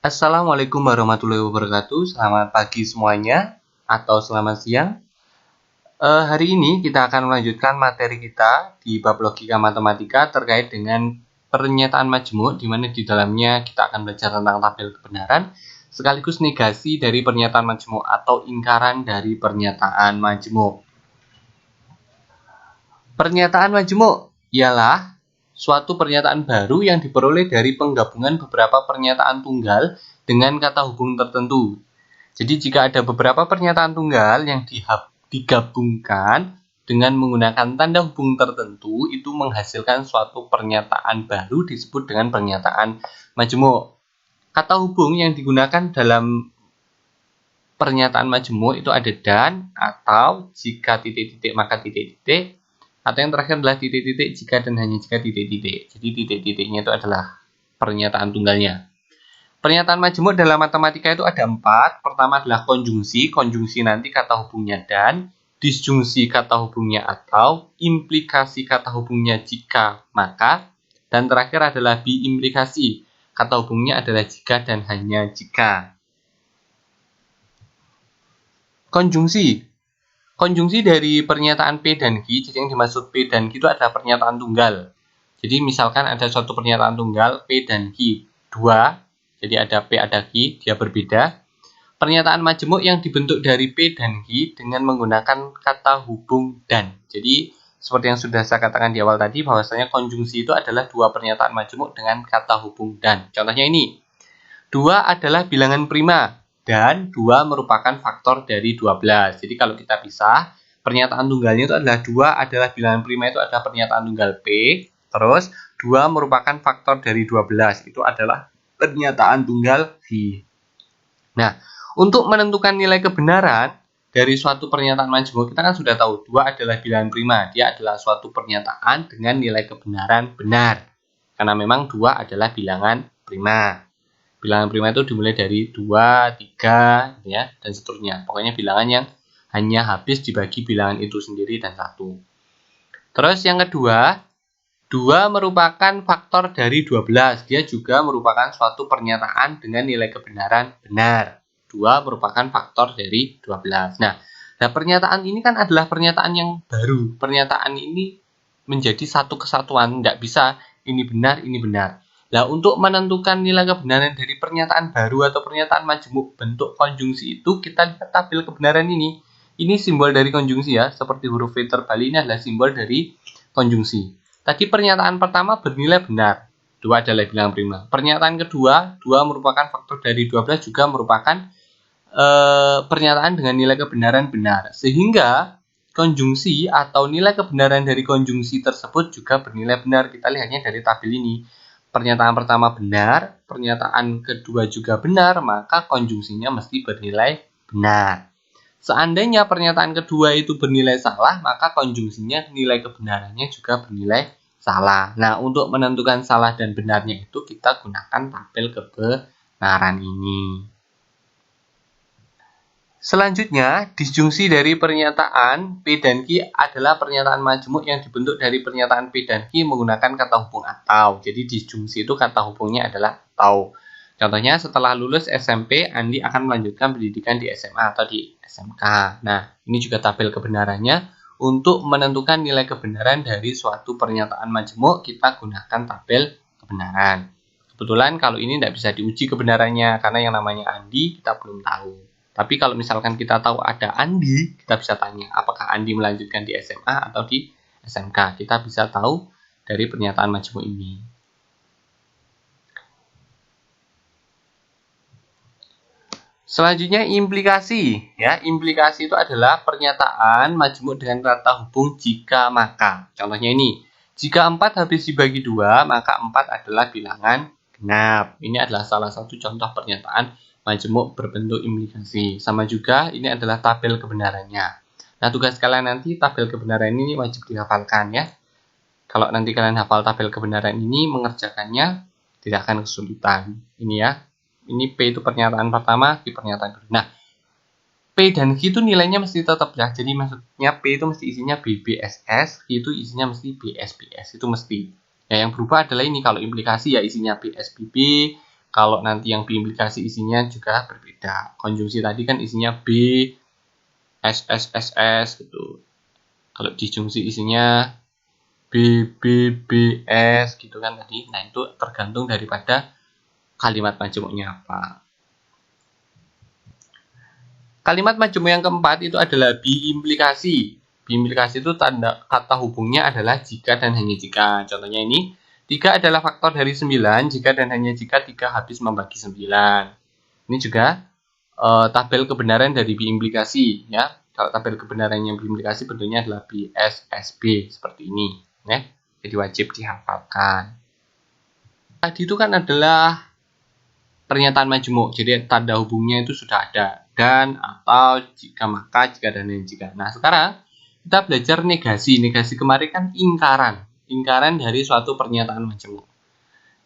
Assalamualaikum warahmatullahi wabarakatuh. Selamat pagi semuanya atau selamat siang. Hari ini kita akan melanjutkan materi kita di bab logika matematika terkait dengan pernyataan majmuk, di mana di dalamnya kita akan belajar tentang tabel kebenaran sekaligus negasi dari pernyataan majmuk atau ingkaran dari pernyataan majmuk. Pernyataan majmuk ialah suatu pernyataan baru yang diperoleh dari penggabungan beberapa pernyataan tunggal dengan kata hubung tertentu. Jadi jika ada beberapa pernyataan tunggal yang digabungkan dengan menggunakan tanda hubung tertentu, itu menghasilkan suatu pernyataan baru disebut dengan pernyataan majmuk. Kata hubung yang digunakan dalam pernyataan majmuk itu ada dan, atau, jika titik-titik maka titik-titik, atau yang terakhir adalah titik-titik jika dan hanya jika titik-titik. Jadi titik-titiknya itu adalah pernyataan tunggalnya. Pernyataan majmuk dalam matematika itu ada 4. Pertama adalah konjungsi. Konjungsi nanti kata hubungnya dan, disjungsi kata hubungnya atau, implikasi kata hubungnya jika maka, dan terakhir adalah biimplikasi. Kata hubungnya adalah jika dan hanya jika. Konjungsi. Konjungsi dari pernyataan P dan Q, jadi yang dimaksud P dan Q itu adalah pernyataan tunggal. Jadi misalkan ada suatu pernyataan tunggal P dan Q, 2, jadi ada P ada Q, dia berbeda. Pernyataan majemuk yang dibentuk dari P dan Q dengan menggunakan kata hubung dan. Jadi seperti yang sudah saya katakan di awal tadi, bahwasanya konjungsi itu adalah dua pernyataan majemuk dengan kata hubung dan. Contohnya ini, 2 adalah bilangan prima. Dan 2 merupakan faktor dari 12. Jadi kalau kita pisah, pernyataan tunggalnya itu adalah 2 adalah bilangan prima, itu adalah pernyataan tunggal P. Terus 2 merupakan faktor dari 12. Itu adalah pernyataan tunggal V. Nah, untuk menentukan nilai kebenaran dari suatu pernyataan majmuk, kita kan sudah tahu 2 adalah bilangan prima. Dia adalah suatu pernyataan dengan nilai kebenaran benar. Karena memang 2 adalah bilangan prima. Bilangan prima itu dimulai dari 2, 3, ya, dan seterusnya. Pokoknya bilangan yang hanya habis dibagi bilangan itu sendiri dan 1. Terus yang kedua, 2 merupakan faktor dari 12. Dia juga merupakan suatu pernyataan dengan nilai kebenaran benar. 2 merupakan faktor dari 12. Nah, pernyataan ini kan adalah pernyataan yang baru. Pernyataan ini menjadi satu kesatuan. Tidak bisa ini benar, ini benar. Nah, untuk menentukan nilai kebenaran dari pernyataan baru atau pernyataan majmuk bentuk konjungsi itu, kita lihat tabel kebenaran ini. Ini simbol dari konjungsi ya, seperti huruf V terbalik ini adalah simbol dari konjungsi. Tadi pernyataan pertama bernilai benar, 2 adalah bilangan prima. Pernyataan kedua, 2 merupakan faktor dari 12 juga merupakan pernyataan dengan nilai kebenaran benar. Sehingga konjungsi atau nilai kebenaran dari konjungsi tersebut juga bernilai benar. Kita lihatnya dari tabel ini. Pernyataan pertama benar, pernyataan kedua juga benar, maka konjungsinya mesti bernilai benar. Seandainya pernyataan kedua itu bernilai salah, maka konjungsinya nilai kebenarannya juga bernilai salah. Nah, untuk menentukan salah dan benarnya itu kita gunakan tabel kebenaran ini. Selanjutnya, disjungsi dari pernyataan P dan Q adalah pernyataan majmuk yang dibentuk dari pernyataan P dan Q menggunakan kata hubung atau. Jadi disjungsi itu kata hubungnya adalah atau. Contohnya, setelah lulus SMP, Andi akan melanjutkan pendidikan di SMA atau di SMK. Nah, ini juga tabel kebenarannya. Untuk menentukan nilai kebenaran dari suatu pernyataan majmuk, kita gunakan tabel kebenaran. Kebetulan kalau ini tidak bisa diuji kebenarannya, karena yang namanya Andi kita belum tahu. Tapi kalau misalkan kita tahu ada Andi, kita bisa tanya apakah Andi melanjutkan di SMA atau di SMK. Kita bisa tahu dari pernyataan majmuk ini. Selanjutnya implikasi. Ya, implikasi itu adalah pernyataan majmuk dengan kata hubung jika maka. Contohnya ini, jika 4 habis dibagi 2, maka 4 adalah bilangan genap. Ini adalah salah satu contoh pernyataan majmuk berbentuk implikasi. Sama juga ini adalah tabel kebenarannya. Nah, tugas kalian nanti tabel kebenaran ini wajib dihafalkan ya. Kalau nanti kalian hafal tabel kebenaran ini, mengerjakannya tidak akan kesulitan. Ini ya. Ini P itu pernyataan pertama, Q pernyataan kedua. Nah, P dan Q itu nilainya mesti tetap ya. Jadi maksudnya P itu mesti isinya BBSS, Q itu isinya mesti BSBS. Itu mesti. Ya, yang berubah adalah ini. Kalau implikasi ya isinya BSBB, Kalau nanti yang biimplikasi isinya juga berbeda. Konjungsi tadi kan isinya B, S, S, S, S gitu. Kalau disjungsi isinya B, B, B, S gitu kan tadi. Nah, itu tergantung daripada kalimat majemuknya apa. Kalimat majemuk yang keempat itu adalah biimplikasi. Biimplikasi itu tanda kata hubungnya adalah jika dan hanya jika. Contohnya ini, 3 adalah faktor dari 9 jika dan hanya jika 3 habis membagi 9. Ini juga tabel kebenaran dari biimplikasi ya. Kalau tabel kebenarannya biimplikasi bentuknya adalah BSSB seperti ini ya. Jadi wajib dihafalkan. Tadi itu kan adalah pernyataan majemuk. Jadi tanda hubungnya itu sudah ada. Dan, atau, jika, maka, jika, dan lain jika. Nah, sekarang kita belajar negasi. Negasi kemarin kan ingkaran. Ingkaran dari suatu pernyataan majemuk.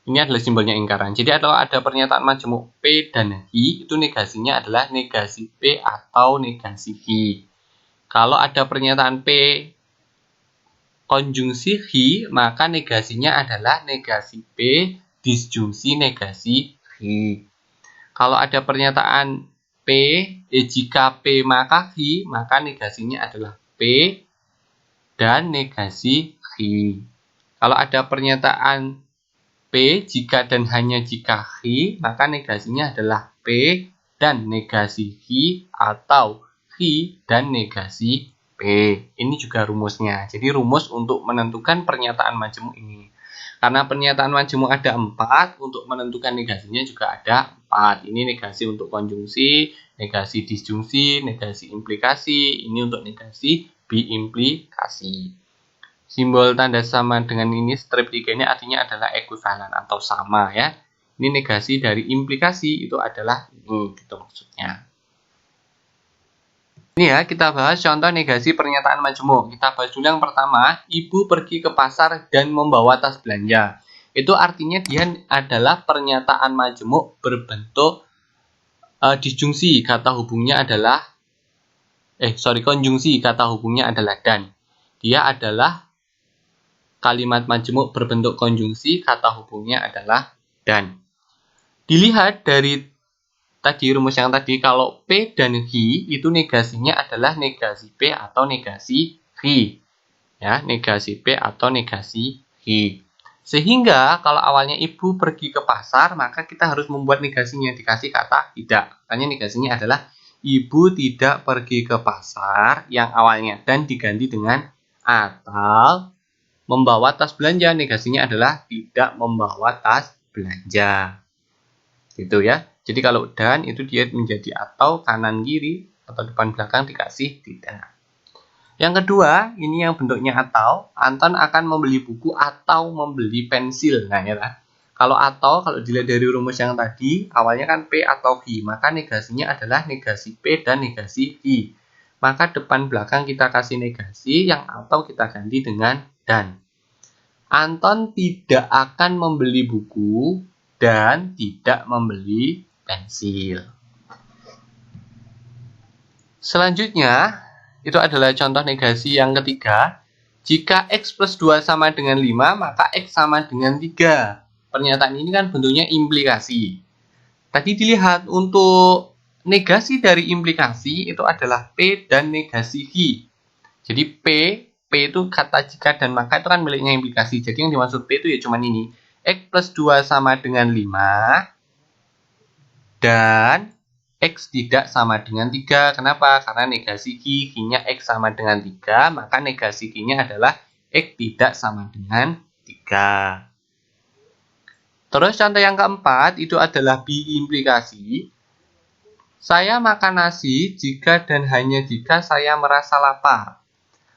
Ini adalah simbolnya ingkaran. Jadi kalau ada pernyataan majemuk P dan Hi, itu negasinya adalah negasi P atau negasi Hi. Kalau ada pernyataan P konjungsi Hi, maka negasinya adalah negasi P disjungsi negasi Hi. Kalau ada pernyataan P, jika P maka Hi, maka negasinya adalah P dan negasi Hi. Kalau ada pernyataan P jika dan hanya jika Hi, maka negasinya adalah P dan negasi Hi atau Hi dan negasi P. Ini juga rumusnya. Jadi rumus untuk menentukan pernyataan majemuk ini. Karena pernyataan majemuk ada 4, untuk menentukan negasinya juga ada 4. Ini negasi untuk konjungsi, negasi disjungsi, negasi implikasi. Ini untuk negasi biimplikasi. Simbol tanda sama dengan ini, strip 3 ini artinya adalah ekuivalen atau sama ya. Ini negasi dari implikasi itu adalah ini gitu maksudnya. Ini ya, kita bahas contoh negasi pernyataan majemuk. Kita bahas dulu yang pertama, ibu pergi ke pasar dan membawa tas belanja. Itu artinya dia adalah pernyataan majemuk berbentuk disjungsi. Kata hubungnya adalah konjungsi. Kata hubungnya adalah dan. Dia adalah kalimat majemuk berbentuk konjungsi, kata hubungnya adalah dan. Dilihat dari tadi rumus yang tadi, kalau P dan Hi itu negasinya adalah negasi P atau negasi Hi. Ya, negasi P atau negasi Hi. Sehingga kalau awalnya ibu pergi ke pasar, maka kita harus membuat negasinya, dikasih kata tidak. Makanya negasinya adalah ibu tidak pergi ke pasar yang awalnya dan diganti dengan atau membawa tas belanja, negasinya adalah tidak membawa tas belanja. Gitu ya. Jadi kalau dan itu dia menjadi atau kanan kiri atau depan belakang dikasih tidak. Yang kedua, ini yang bentuknya atau, Anton akan membeli buku atau membeli pensil. Nah, ya kan? Kalau dilihat dari rumus yang tadi, awalnya kan P atau Hi, maka negasinya adalah negasi P dan negasi Hi. Maka depan belakang kita kasih negasi, yang atau kita ganti dengan dan. Anton tidak akan membeli buku dan tidak membeli pensil. Selanjutnya, itu adalah contoh negasi yang ketiga. Jika X plus 2 sama dengan 5, maka X sama dengan 3. Pernyataan ini kan bentuknya implikasi. Tadi dilihat untuk negasi dari implikasi itu adalah P dan negasi Hi. Jadi P itu kata jika dan maka itu kan miliknya implikasi. Jadi yang dimaksud P itu ya cuman ini. X plus 2 sama dengan 5 dan X tidak sama dengan 3. Kenapa? Karena negasi Hi, Hi-nya X sama dengan 3, maka negasi Hi-nya adalah X tidak sama dengan 3. Terus contoh yang keempat itu adalah biimplikasi. Saya makan nasi jika dan hanya jika saya merasa lapar.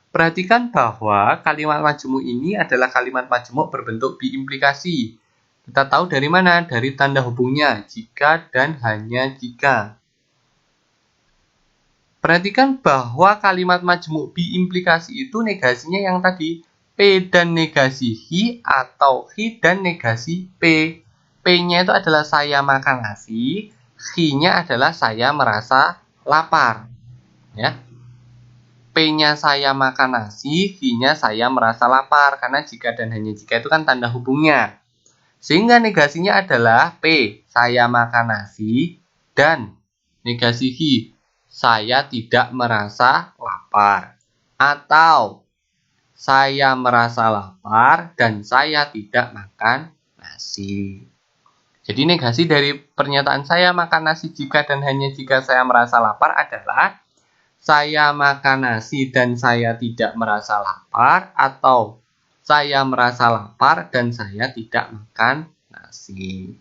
Perhatikan bahwa kalimat majemuk ini adalah kalimat majemuk berbentuk biimplikasi. Kita tahu dari mana? Dari tanda hubungnya, jika dan hanya jika. Perhatikan bahwa kalimat majemuk biimplikasi itu negasinya yang tadi, P dan negasi Hi atau Hi dan negasi P. P-nya itu adalah saya makan nasi, Hi-nya adalah saya merasa lapar. Ya. P-nya saya makan nasi, Hi-nya saya merasa lapar. Karena jika dan hanya jika itu kan tanda hubungnya. Sehingga negasinya adalah P, saya makan nasi, dan negasi Q, saya tidak merasa lapar. Atau saya merasa lapar dan saya tidak makan nasi. Jadi negasi dari pernyataan saya makan nasi jika dan hanya jika saya merasa lapar adalah saya makan nasi dan saya tidak merasa lapar, atau saya merasa lapar dan saya tidak makan nasi.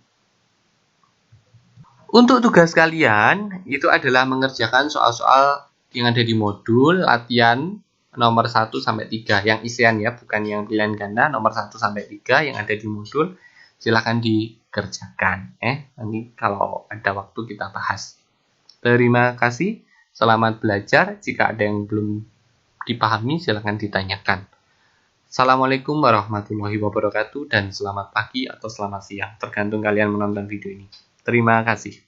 Untuk tugas kalian itu adalah mengerjakan soal-soal yang ada di modul latihan nomor 1 sampai 3 yang isian ya, bukan yang pilihan ganda, nomor 1 sampai 3 yang ada di modul. Silakan dikerjakan. Nanti kalau ada waktu kita bahas. Terima kasih. Selamat belajar. Jika ada yang belum dipahami silakan ditanyakan. Assalamualaikum warahmatullahi wabarakatuh dan selamat pagi atau selamat siang, tergantung kalian menonton video ini. Terima kasih.